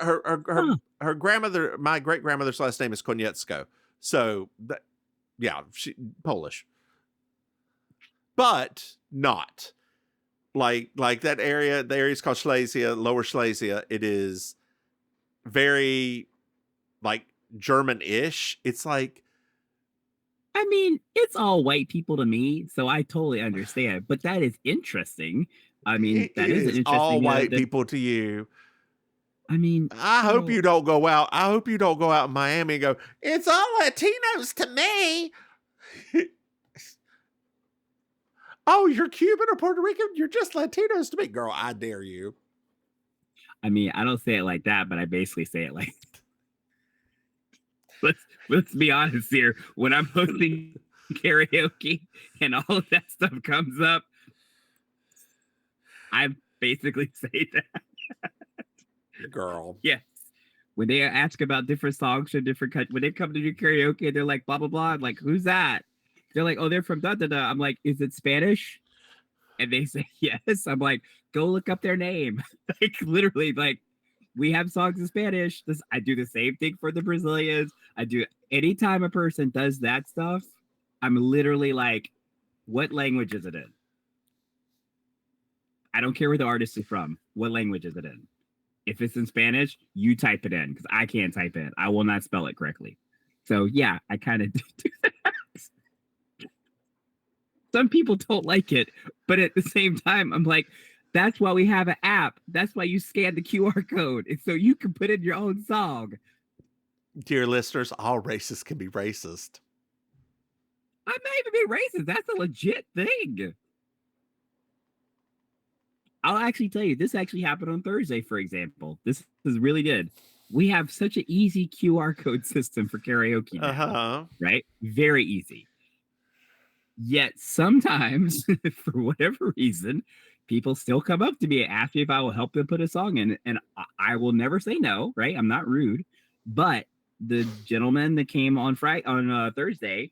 Her grandmother, my great grandmother's last name is Konietzko. So, she Polish, but not like that area. The area is called Silesia, Lower Silesia. It is very like German-ish. It's like, I mean, it's all white people to me, so I totally understand. But that is interesting. I mean, that is interesting. All white people to you. I mean, I hope you don't go out. I hope you don't go out in Miami and go, it's all Latinos to me. Oh, you're Cuban or Puerto Rican? You're just Latinos to me. Girl, I dare you. I mean, I don't say it like that, but I basically say it like, let's be honest here. When I'm hosting karaoke and all of that stuff comes up, I basically say that. Girl. Yes. When they ask about different songs from different countries, when they come to do karaoke, they're like, blah, blah, blah. I'm like, who's that? They're like, oh, they're from da, da, da. I'm like, is it Spanish? And they say, yes. I'm like, go look up their name. Like, literally, like, we have songs in Spanish. I do the same thing for the Brazilians. I do anytime a person does that stuff, I'm literally like, what language is it in? I don't care where the artist is from. What language is it in? If it's in Spanish, you type it in because I can't type it. I will not spell it correctly. So yeah, I kind of do that. Some people don't like it, but at the same time, I'm like, that's why we have an app. That's why you scan the QR code. It's so you can put in your own song. Dear listeners, all racists can be racist. I'm not even being racist. That's a legit thing. I'll actually tell you, this actually happened on Thursday, for example. This is really good. We have such an easy QR code system for karaoke now, right? Very easy. Yet sometimes, for whatever reason, people still come up to me and ask me if I will help them put a song in. And I will never say no, right? I'm not rude. But the gentleman that came on Thursday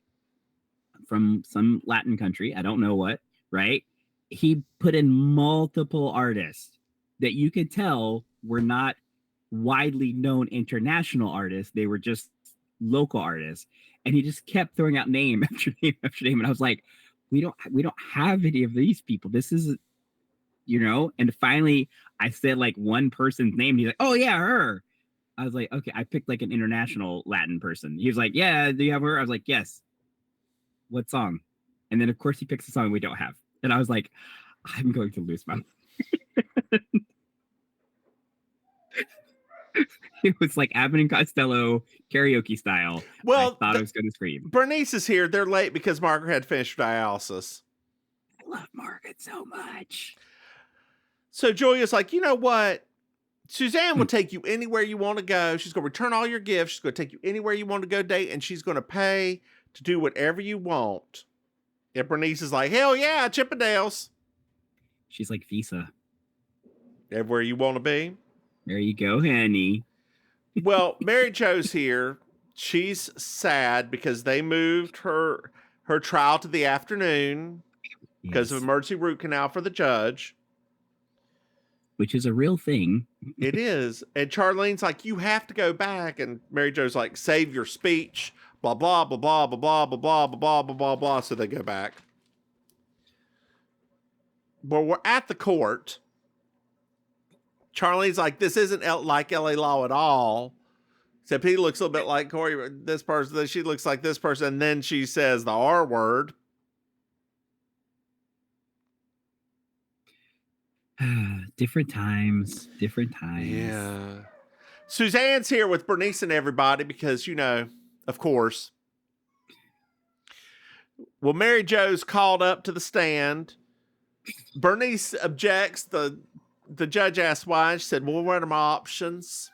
from some Latin country, I don't know what, right? He put in multiple artists that you could tell were not widely known international artists. They were just local artists. And he just kept throwing out name after name after name. And I was like, we don't have any of these people. This is, and finally I said like one person's name. And he's like, oh yeah, her. I was like, okay, I picked like an international Latin person. He was like, yeah, do you have her? I was like, yes. What song? And then of course he picks a song we don't have. And I was like, I'm going to lose my mind. It was like Abbott and Costello karaoke style. Well, I thought I was going to scream. Bernice is here. They're late because Margaret had finished dialysis. I love Margaret so much. So Julia's like, you know what? Suzanne will take you anywhere you want to go. She's going to return all your gifts. She's going to take you anywhere you want to go date, and she's going to pay to do whatever you want. And Bernice is like, hell yeah, Chippendales. She's like Visa. Everywhere you want to be. There you go, honey. Well, Mary Jo's here. She's sad because they moved her trial to the afternoon because of emergency root canal for the judge. Which is a real thing. It is. And Charlene's like, you have to go back. And Mary Jo's like, save your speech. Blah, blah, blah, blah, blah, blah, blah, blah, blah, blah, blah, blah. So they go back. Well, we're at the court. Charlene's like, this isn't like LA Law at all. Except he looks a little bit like Corey, this person. Then she looks like this person. And then she says the R word. Different times. Yeah. Suzanne's here with Bernice and everybody because, of course. Well, Mary Jo's called up to the stand. Bernice objects. The judge asked why. She said, well, what are my options?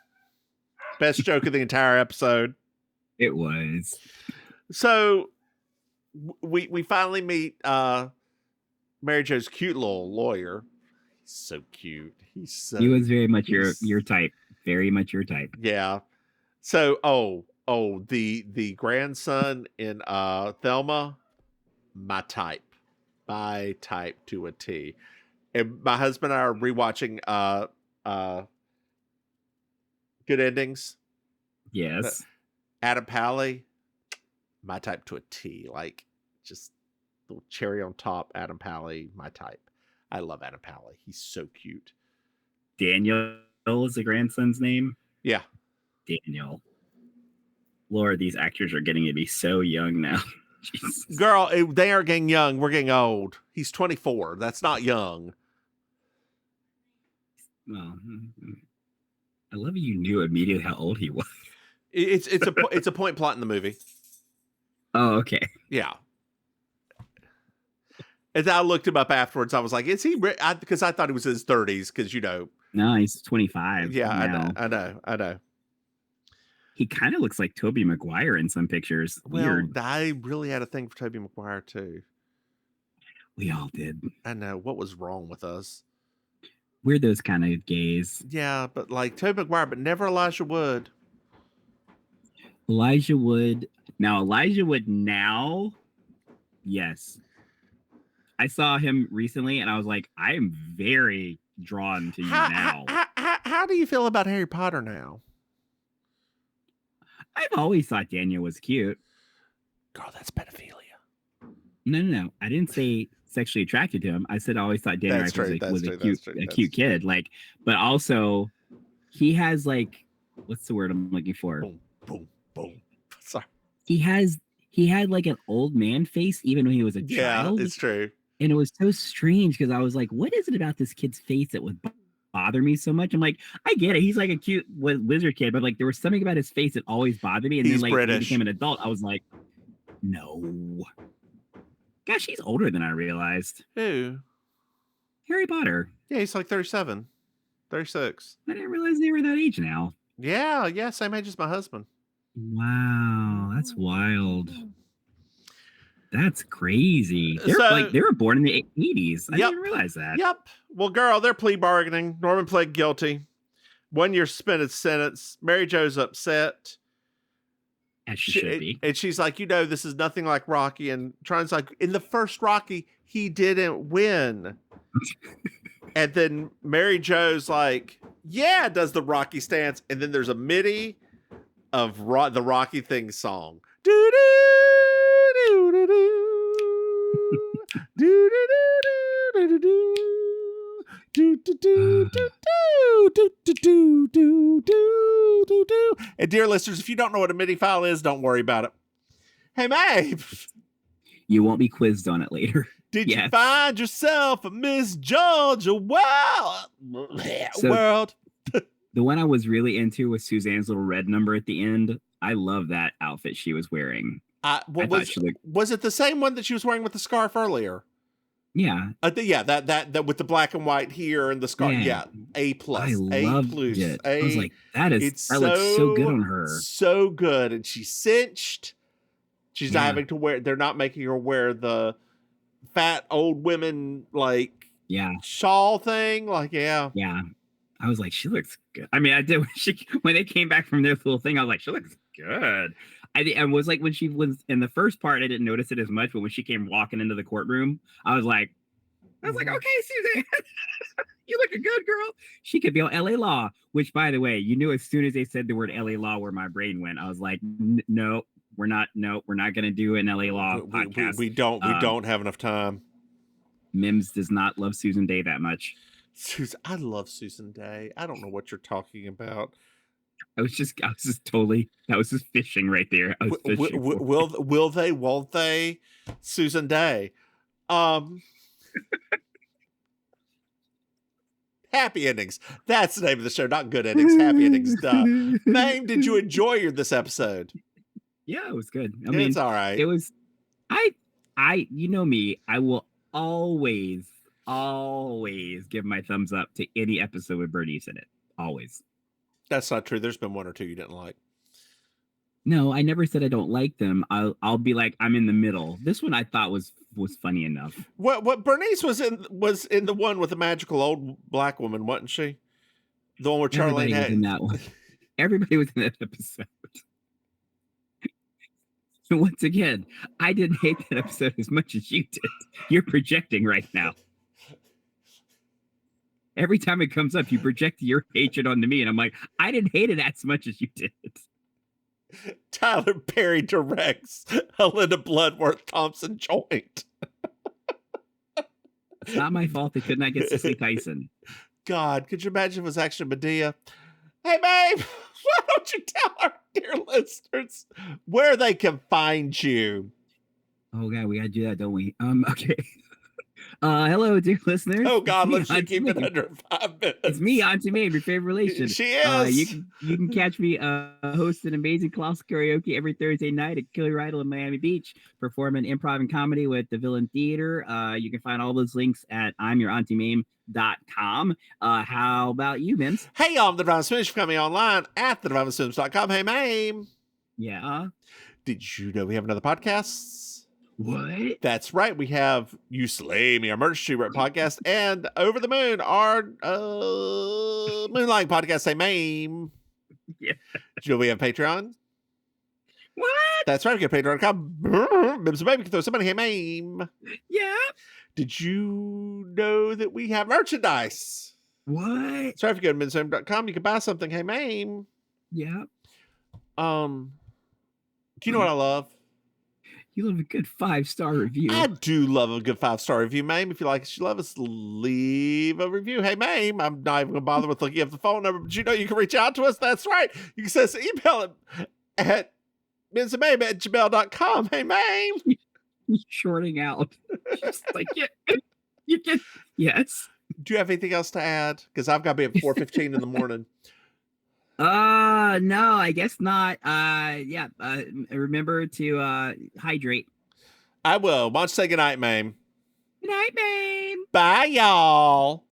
Best joke of the entire episode. It was. So we finally meet Mary Jo's cute little lawyer. He's so cute. He was very much your type. Very much your type. Yeah. So the grandson in Thelma, my type. My type to a T. And my husband and I are rewatching Good Endings. Yes. Adam Pally, my type to a T. Like, just little cherry on top, Adam Pally, my type. I love Adam Pally. He's so cute. Daniel is the grandson's name? Yeah. Daniel. Lord, these actors are getting to be so young now. Jesus. Girl, they aren't getting young. We're getting old. He's 24. That's not young. Well, I love you knew immediately how old he was. It's a point plot in the movie. Oh, okay. Yeah. As I looked him up afterwards, I was like, is he? Because I thought he was in his 30s because, No, he's 25. Yeah, now. I know. He kind of looks like Tobey Maguire in some pictures. Weird. Well, I really had a thing for Tobey Maguire, too. We all did. I know. What was wrong with us? We're those kind of gays. Yeah, but like Tobey Maguire, but never Elijah Wood. Elijah Wood. Now, Elijah Wood now, yes. I saw him recently and I was like, I am very drawn to you now. How do you feel about Harry Potter now? I've always thought Daniel was cute. Girl, that's pedophilia. No. I didn't say sexually attracted to him. I said I always thought Daniel was a cute kid. Like, but also he has like, what's the word I'm looking for? Boom, boom, boom. Sorry. He had like an old man face even when he was a child. Yeah, it's true. And it was so strange because I was like, what is it about this kid's face that would bother me so much? I'm like, I get it. He's like a cute wizard kid, but like there was something about his face that always bothered me. And He's then like British. when he became an adult, I was like, no. Gosh, he's older than I realized. Who? Harry Potter. Yeah, he's like 37, 36. I didn't realize they were that age now. Yeah, same age as my husband. Wow, that's wild. That's crazy. They were born in the 80s. I didn't realize that. Yep. Well, girl, they're plea bargaining. Norman pled guilty. 1 year suspended sentence. Mary Jo's upset. As she should be. And she's like, this is nothing like Rocky. And Tron's like, in the first Rocky, he didn't win. And then Mary Jo's like, yeah, does the Rocky stance. And then there's a MIDI of the Rocky thing song. Do do do do do do do do do do do do do do do. And dear listeners, if you don't know what a MIDI file is, don't worry about it. Hey, Maim, you won't be quizzed on it later. Did you find yourself a Miss Georgia world? The one I was really into was Suzanne's little red number at the end. I love that outfit she was wearing. Was it the same one that she was wearing with the scarf earlier? Yeah. That with the black and white here and the scarf. Yeah. A+. I loved it. I was like, that looks so good on her. So good. And she's cinched. She's not having to wear, they're not making her wear the fat old women shawl thing. Yeah. I was like, she looks good. I mean, I did when they came back from their little thing, I was like, she looks good. I was like, when she was in the first part, I didn't notice it as much, but when she came walking into the courtroom, I was like, okay, Suzanne, you look a good girl. She could be on LA Law, which, by the way, as soon as they said the word LA Law, where my brain went, I was like, no, we're not going to do an LA Law podcast. We don't have enough time. Mims does not love Susan Day that much. I love Susan Day. I don't know what you're talking about. I was just fishing right there. I was fishing will they, won't they? Susan Day. Happy endings. That's the name of the show, not good endings. Happy endings. Duh. Maim, did you enjoy this episode? Yeah, it was good. I mean, it's all right. It was. You know me. I will always give my thumbs up to any episode with Bernice in it. Always. That's not true. There's been one or two you didn't like. No, I never said I don't like them. I'll be like, I'm in the middle. This one I thought was funny enough. What Bernice was in the one with the magical old black woman, wasn't she? The one where Charlene was in that one. Everybody was in that episode. So once again, I didn't hate that episode as much as you did. You're projecting right now. Every time it comes up, you project your hatred onto me, and I'm like, I didn't hate it as much as you did. Tyler Perry directs a Linda Bloodworth Thompson joint. It's not my fault they could not get Cicely Tyson. God, could you imagine if it was actually Medea? Hey, babe, why don't you tell our dear listeners where they can find you? Oh, God, we got to do that, don't we? Okay. Hello, dear listeners. Oh God, let's keep it under 5 minutes. It's me, Auntie Maim, your favorite relation. She is. You can catch me hosting amazing classical karaoke every Thursday night at Killer Idol in Miami Beach, performing improv and comedy with the Villain Theater. You can find all those links at I'mYourAuntieMaim.com. How about you, Mims? Hey, y'all, I'm the Divine Swim coming online at thedivineswims.com. Hey, Maim. Yeah. Did you know we have another podcast? What? That's right. We have You Slay Me, our Murder She Wrote podcast, and Over the Moon, our Moonlight podcast. Say Maim. Yeah. Did you know we have Patreon? What? That's right. Get patreon.com. Mims and Maim. You can throw somebody. Hey, Maim. Yeah. Did you know that we have merchandise? What? So if you go to MrMahaffey.com, you can buy something. Hey, Maim. Yeah. Do you know what I love? You love a good 5-star review. I do love a good 5-star review, Maim. If you like us, you love us, leave a review. Hey, Maim, I'm not even going to bother with looking up the phone number, but you know you can reach out to us. That's right. You can send us an email at MrMahaffey@gmail.com. Hey, Maim. You're shorting out. Just like, yeah, you can. Yes. Do you have anything else to add? Because I've got to be at 4:15 in the morning. No, I guess not. Remember to hydrate. I will. Why don't you say goodnight, Maim? Good night, babe. Bye, y'all.